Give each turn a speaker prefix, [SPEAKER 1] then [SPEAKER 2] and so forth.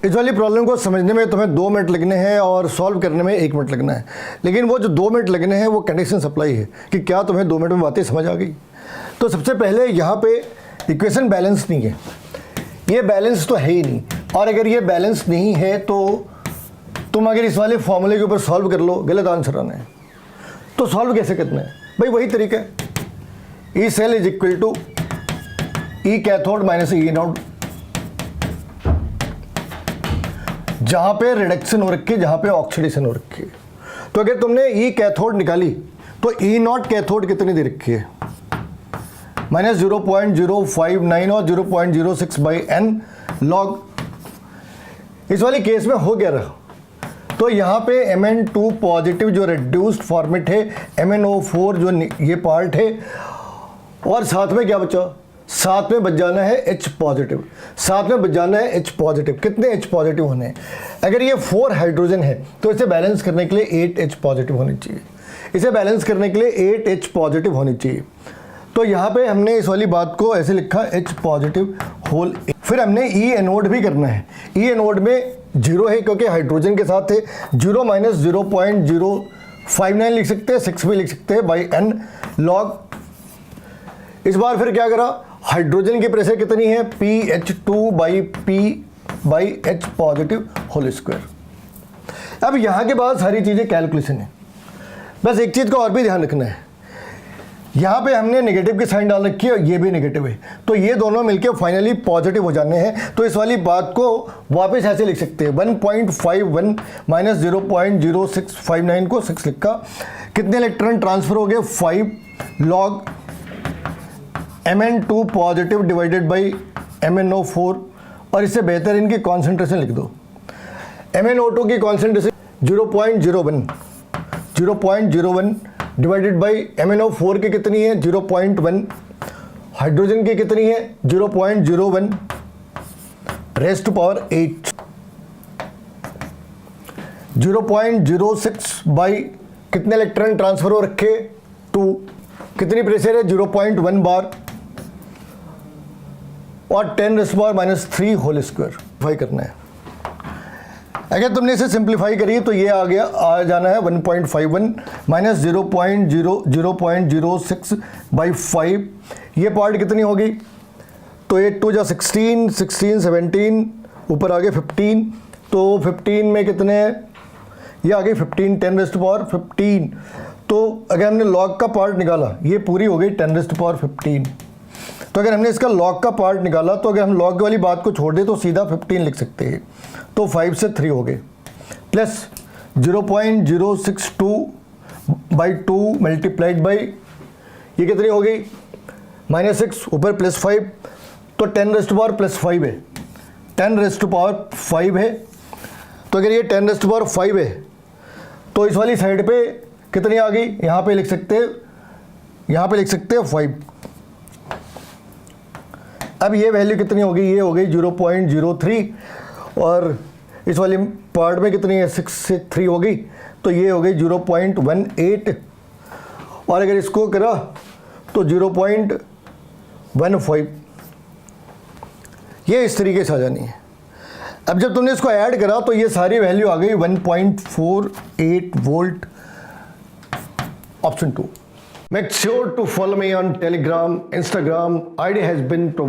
[SPEAKER 1] इस वाली प्रॉब्लम को समझने में तुम्हें 2 मिनट लगने हैं और सॉल्व करने में 1 मिनट लगना है, लेकिन वो जो 2 मिनट लगने हैं वो कंडीशन सप्लाई है कि क्या तुम्हें 2 मिनट में बातें समझ आ गई। तो सबसे पहले यहाँ पे इक्वेशन बैलेंस नहीं है, ये बैलेंस तो है ही नहीं, और अगर ये बैलेंस नहीं है तो तुम अगर इस वाले फॉर्मूले के ऊपर सॉल्व कर लो गलत आंसर आना है। तो सॉल्व कैसे करना है भाई, वही तरीका है, E cell is equal to E cathode minus E anode, जहां पे रिडक्शन हो रखी है, जहां पे ऑक्सीडेशन हो रखी है। तो अगर तुमने ई कैथोड निकाली तो ई नॉट कैथोड कितनी दे रखी है, माइनस 0.059 और 0.06 बाई एन लॉग। इस वाले केस में हो गया रहा, तो यहाँ पे Mn2 पॉजिटिव जो रिड्यूस्ड फॉर्मेट है, MnO4 जो ये पार्ट है, और साथ में क्या बचा, साथ में बच जाना है H पॉजिटिव, साथ में बच जाना है H पॉजिटिव। कितने H पॉजिटिव होने हैं, अगर ये 4 हाइड्रोजन है तो इसे बैलेंस करने के लिए 8 H पॉजिटिव होनी चाहिए, इसे बैलेंस करने के लिए 8 H पॉजिटिव होनी चाहिए। तो यहाँ पे हमने इस वाली बात को ऐसे लिखा H पॉजिटिव होल। फिर हमने ई एनोड भी करना है, ई एनोड में 0 है क्योंकि हाइड्रोजन के साथ है, 0 माइनस 0.059 लिख सकते हैं, 6 भी लिख सकते हैं बाई एन लॉग। इस बार फिर क्या करा, हाइड्रोजन की प्रेशर कितनी है, PH2 by P by H positive whole square. अब यहाँ के बाद सारी चीज़ें कैलकुलेशन है, बस एक चीज़ का और भी ध्यान रखना है, यहाँ पे हमने नेगेटिव की साइन डाल रखी है और ये भी नेगेटिव है, तो ये दोनों मिलके फाइनली पॉजिटिव हो जाने हैं। तो इस वाली बात को वापस ऐसे लिख सकते हैं, 1.51 माइनस 0.0659 को 6 लिखा, कितने इलेक्ट्रॉन ट्रांसफर हो गए, 5 log Mn2 positive divided by MnO4, और इससे बेहतर इनकी कॉन्सेंट्रेशन लिख दो। MnO2 की कॉन्सेंट्रेशन 0.01 डिवाइडेड बाई MnO4 की कितनी है, 0.1, हाइड्रोजन की कितनी है, 0.01 रेज़ टू पावर 8, 0.06 बाई कितने इलेक्ट्रॉन ट्रांसफर हो रखे, 2, कितनी प्रेशर है, 0.1 बार, और 10 raise to power minus 3 whole square वाई करना है। अगर तुमने इसे सिंप्लीफाई करी तो ये आ जाना है 1.51 माइनस 0.06 बाई 5, ये पार्ट कितनी होगी, तो 8 2 जा 16, 16 17, ऊपर आ गए 15, तो 15 में कितने, ये आ गई 15, 10 रेज़ टू पावर 15। तो अगर हमने लॉग का पार्ट निकाला, ये पूरी हो गई 10 रेज़ टू पावर 15। तो अगर हमने इसका लॉग का पार्ट निकाला, तो अगर हम लॉग वाली बात को छोड़ दें तो सीधा 15 लिख सकते हैं, तो 5 से 3 हो गए, प्लस 0.062 बाई 2 मल्टीप्लाइड बाई ये कितनी हो गई, माइनस 6, ऊपर प्लस 5, तो 10 रेज़ टू पावर प्लस 5 है, 10 रेज़ टू पावर 5 है। तो अगर ये 10 रेज़ टू पावर 5 है तो इस वाली साइड पे कितनी आ गई, यहाँ पे लिख सकते हैं, यहाँ पे लिख सकते हैं 5। अब ये वैल्यू कितनी होगी, ये हो गई 0.03, और इस वाली पार्ट में कितनी है, 6 से 3 हो गई, तो ये हो गई 0.18, और अगर इसको करा तो 0.15, ये इस तरीके से आ जानी है। अब जब तुमने इसको ऐड करा तो ये सारी वैल्यू आ गई 1.48 volt, option 2। Make sure to follow me on Telegram, Instagram. ID has been provided.